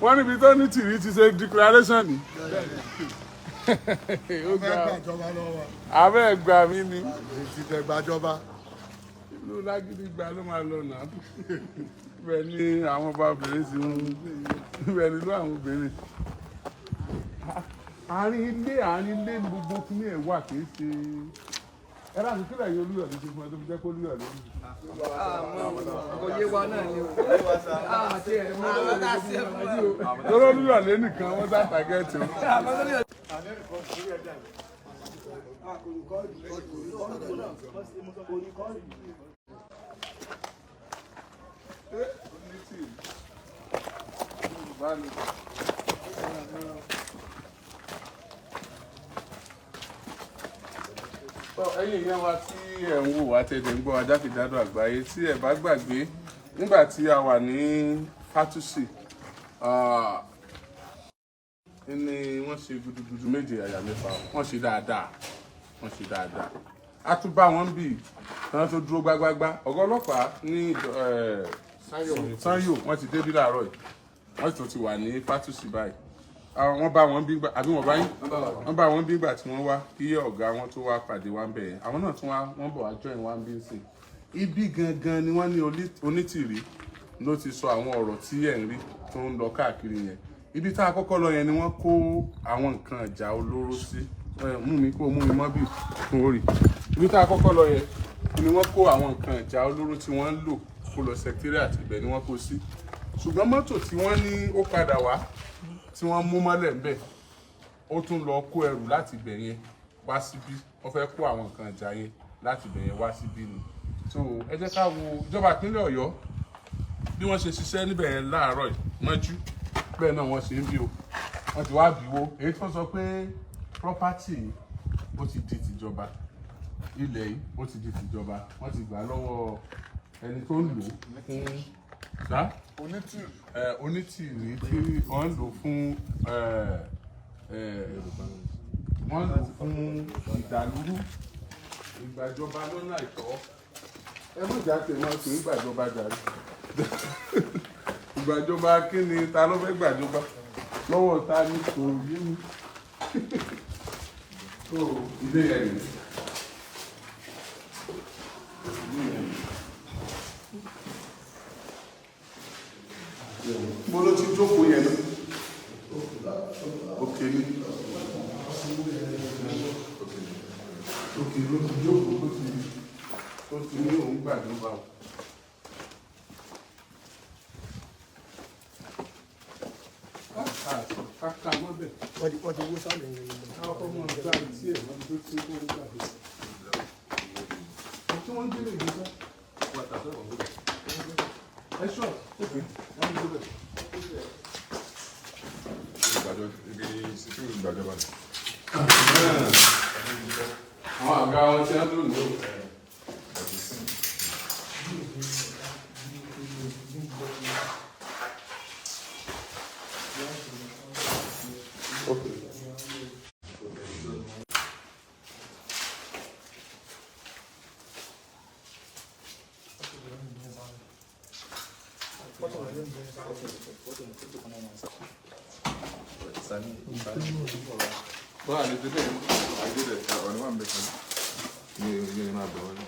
wọ́n níbi tó ní tìrí ti ṣe declaration ni. Abẹ́ gbà mí ni. Ti tẹ gbàjọba. Ìlú Lágídí gba ló máa lọ nà. Bẹ́ẹ̀ ni àwọn ọba obìnrin ti ń bẹ́ẹ̀ ni ló àwọn obìnrin. Àárín ilé ní gbogbo kíní ẹ̀ wà kì í ṣe. Ẹ láti kílẹ̀ yín Olúyọ̀lé ti fún ẹ tó fi jẹ́ kó Olúyọ̀lé. Oyè wa náà ni o. Lọ́rọ́ Olúyọ̀lé nìkan wọ́n sá tàgẹ́tì o. Ẹ̀yin ìyẹn wa tí ẹ̀ ń wò wá tẹ̀lé ń gbọ́ ajákèjádò àgbáyé tí ẹ̀ bá gbàgbé nígbà tí a wà ní Fátúsì ni wọ́n ṣe gudugudu méje àyà mẹ́fà wọ́n ṣe dáadáa a tún bá wọn bì tán tó dúró gbágbágbá ọ̀gá ọlọ́pàá ní Sanyo wọ́n ti débí láàárọ̀ yìí wọ́n sì tún ti wà ní Fátúsì báyìí wọ́n bá wọn bí gbà àbí wọ́n bá yín wọ́n bá wọn bí gbà tí wọ́n wá kí ọ̀gá wọn tó wá pàdé wa ń bẹ̀ yẹn àwọn náà tún wọ́n bọ̀ wá join wa ń bí ń sìn ibi gangan ni wọ́n ní Onítìrí ló ti sọ àwọn ọ̀rọ̀ tí ẹ̀ ń rí tó ń lọ káàkiri yẹn ibi tá a kọ́kọ́ lọ yẹn ni wọ́n kó àwọn nǹkan ìjà olóró sí mú mi mọ́ bí fún orí ibi tá a kọ́kọ́ lọ yẹn ni wọ́n kó àwọn nǹkan ìjà olóró tí wọ́n ń lò kó lọ secretariat ibẹ̀ ni wọ́n kó sí ṣùgbọ́n mọ́tò tí wọ́n ní ó padà wá tí wọ́n mú mọ́lẹ̀ ń bẹ̀ ó tún lọ kó ẹrù láti ibẹ̀ yẹn wá síbí wọ́n fẹ́ kó àwọn nǹkan ìjà yẹn láti ibẹ̀ yẹn wá síbí ni so ẹ jẹ́ ká wo ìjọba ìpínlẹ̀ Ọ̀yọ́ bí wọ́n ṣe ṣiṣẹ́ níbẹ̀ yẹn láàárọ̀ mọ́jú bẹ́ẹ̀ náà wọ́n ṣe ń bí o wọ́n ti wá bíwó èyí tó sọ pé property ó ti di tìjọba ilẹ̀ yìí ó ti di tìjọba wọ́n ti gbà lọ́wọ́ ẹni tó ń lò fún Onítìrí tí wọ́n ń lò fún wọ́n lò fún ìdàlúrú ìgbàjọba lọ́nà àìtọ́ ẹ mọ̀ jáde máa pè é ìgbàjọba jàre ìgbàjọba kí ni ta ló fẹ́ gbàjọba lọ́wọ́ ta ni kò yé mi tó ilé ẹ̀yìn. Mo ló ti jókòó yẹn náà. Òkè ni. Òkè ló ti jókòó tó ti ní òun gbàjọba o. Kàkà mọ́bẹ̀. Wọ́n ti wó sálẹ̀ yẹn. Àwọn ọmọ ọ̀gá àti ẹ̀ wọ́n tó ti kó ń gbàgbé. Tí wọ́n ń gbé lè gbé sá. Ẹ ṣọ́ òkè wọ́n ń gbé bẹ̀. Ìgbàjọba. Àwọn àga wọn tí wọ́n lò ní o. Bọ́lá ní tẹ́lẹ̀ àgbẹ̀dẹ̀ ọ̀nà wà ń bẹ̀ kan ní ilé máa bẹ̀ wọ́n.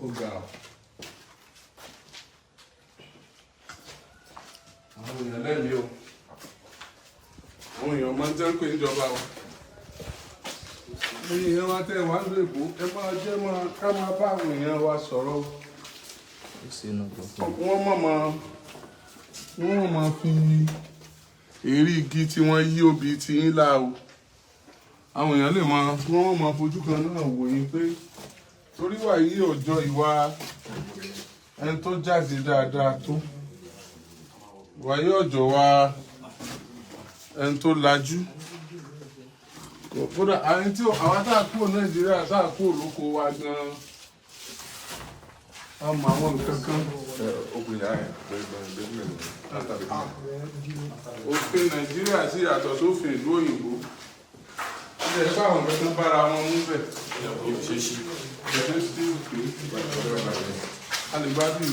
Ó ga ọ́. Àwọn èèyàn lẹ́mìí o. Àwọn èèyàn máa ń jẹ́ pé ìjọba o. Ẹ̀yin èèyàn wa tẹ́ wà ń lò èbó, ẹ máa jẹ́ ká máa bá àwọn èèyàn wa sọ̀rọ̀. Wọ́n máa fi èrí igi tí wọ́n yí obì tí yín lá o. Àwọn èèyàn lè máa fojú kan náà wò yín pé torí wà yí ọjọ́ ìwà ẹni tó jáde dáadáa tó. Wà yí ọjọ́ wa ẹni tó lajú. Kódà àwọn tá a kúrò Nàìjíríà tá a kúrò lóko wa gan-an a mọ àwọn nǹkan kan. Open your eye. Òfin Nàìjíríà sì yàtọ̀ sófin ìlú òyìnbó. Ilé ẹ̀fọ́ àwọn nǹkan kan bára wọn mú bẹ̀. Ṣé sí òfin? A lè gbá bí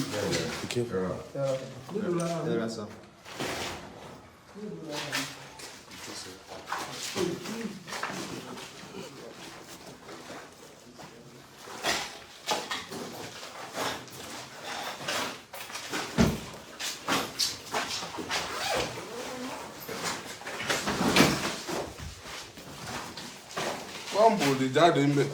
pọ́ǹpù lè jáde ń bẹ̀.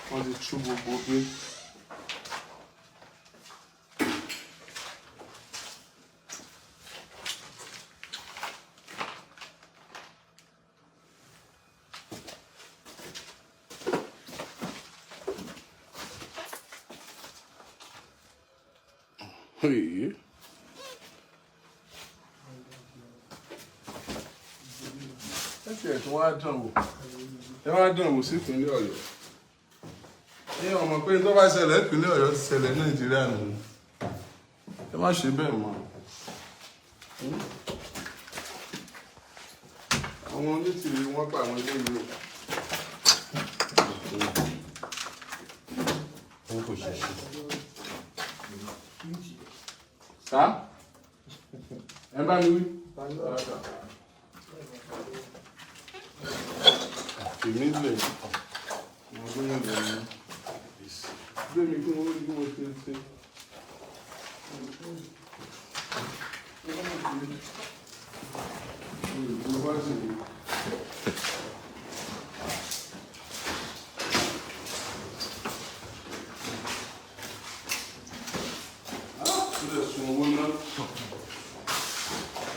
Wọ́n ti tú gbogbo gbé. Èyí. Ẹ ti ẹ̀ tún wá dán wò. Ẹ wá dán wò sí ìpínlẹ̀ Ọ̀yọ́. Ní ọmọ pé tó bá ṣẹlẹ̀ ìpínlẹ̀ Ọ̀yọ́ ti ṣẹlẹ̀ Nàìjíríà nù. Ẹ má ṣe bẹ́ẹ̀ mọ́. Àwọn onítìrí wọ́n pa àwọn ilé ìlú. Owó kò ṣe ṣe. Sá? Ẹ bá mi wí. Èmi lè mo gbóyè lẹ́nu. Gbé mi kí wọ́n rí bí mo ṣe ṣe.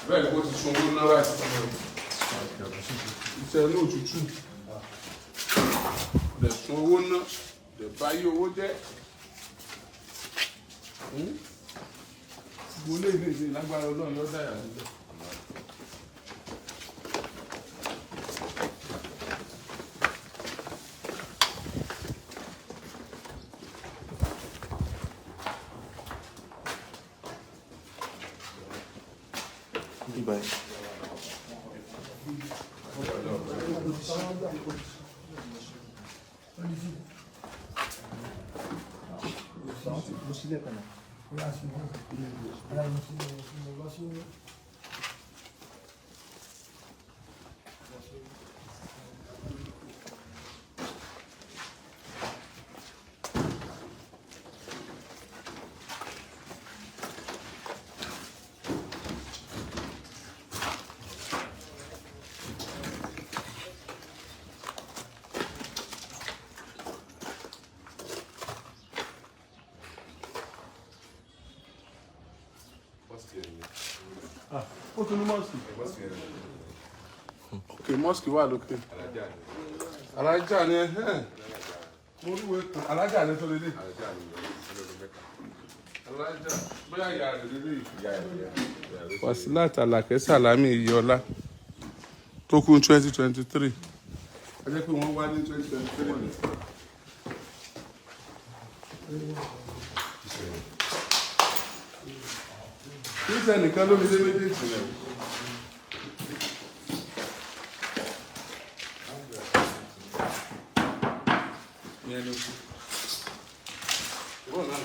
Bẹ́ẹ̀ kó ti sun owó náà láti iṣẹ́ ní òtútù. Lè sun owó náà, lè báyé owó jẹ́. Mo lè ní ìdí lágbára Ọlọ́run yóò dáyà sílẹ̀. Bye. Ó tún ní mọ́sìkì. Ok, mọ́sìkì wà lókè. Alájà ni mo rí ìwé kan. Alájà ni tó lélẹ̀. Alájà bóyá ìyá rẹ̀ lélẹ̀. Wasilat Alake Salami Iyọlá tó kú 2023. Ẹ jẹ́ pé wọ́n wá ní 2023. Kírísítẹ̀ nìkan ló ní lé méjèèjì rẹ̀. Ìyẹn ló kú. Ìwọ̀n náà.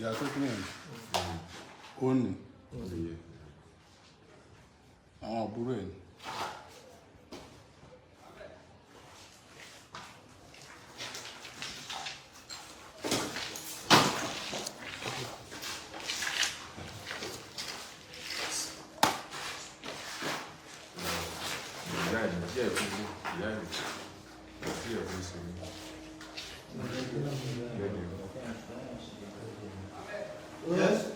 ìyá tó kí nìyẹn ó ní àwọn àbúrò ẹ̀ ní. Yes.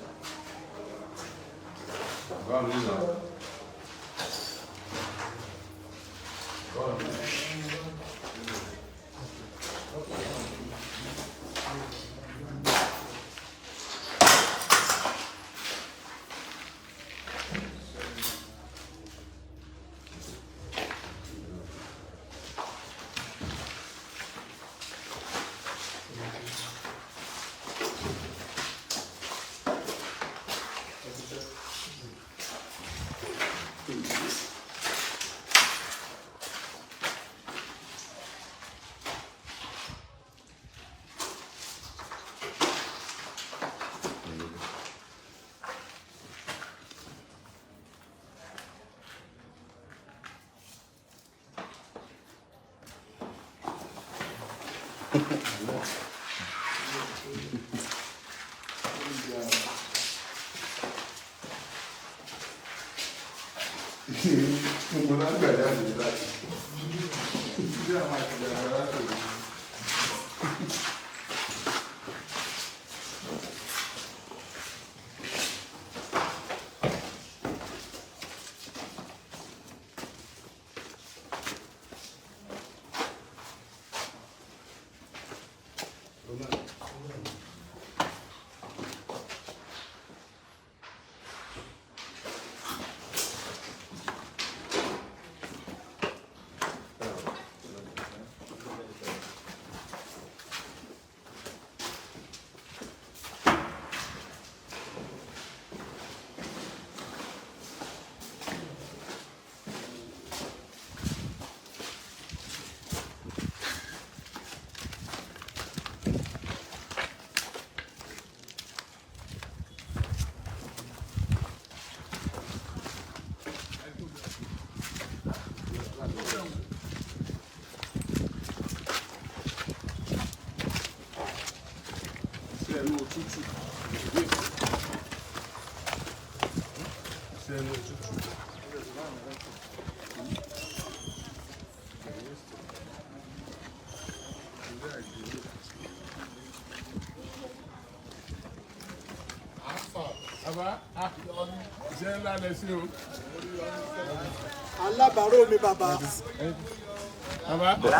Alábàárò mi bàbá.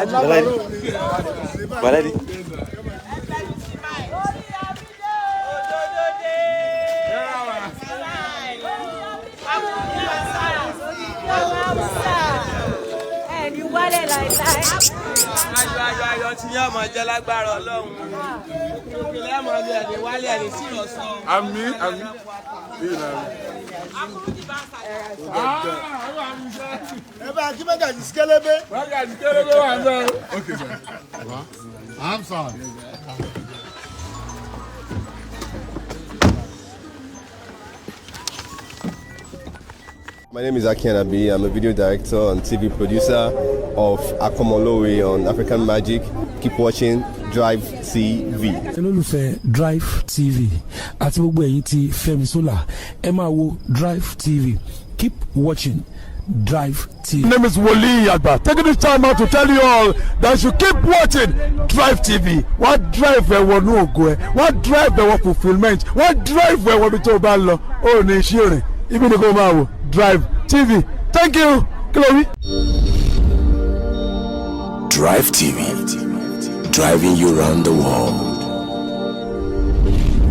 Alábàárò mi. Baladi. Ẹni wálé láìláì. Ayọ̀ tí yóò máa jẹ́ lágbára Ọlọ́run. Òkèlè ẹ̀ máa lé ẹni wálé ẹni sí ìrọ̀sán. Àmín àmín. Ẹ bá kí Mágàjí Sikélébé. Mágàjí Sikélébé wà ń bẹ̀. Okay, sir. I'm sorry. My name is Akianabi. I'm a video director and TV producer of Akomolowe on African Magic. Keep watching Drivetv. olólùfẹ́ Drivetv àti gbogbo ẹ̀yin tí Fẹ́mi Sola ẹ máa wo Drivetv. Keep watching Drivetv. My name is Wole Agba. Taking this time out to tell you all that you keep watching Drivetv. What drive ẹ̀wọ̀ ní ògo ẹ̀? What drive ẹ̀wọ̀ fulfilment? What drive ẹ̀wọ̀ bí tó o bá lọ? Ó ní iṣẹ́ rìn. Ibi ni kò máa wò Drivetv. Thank you. Chloe. Drivetv. Driving you around the world.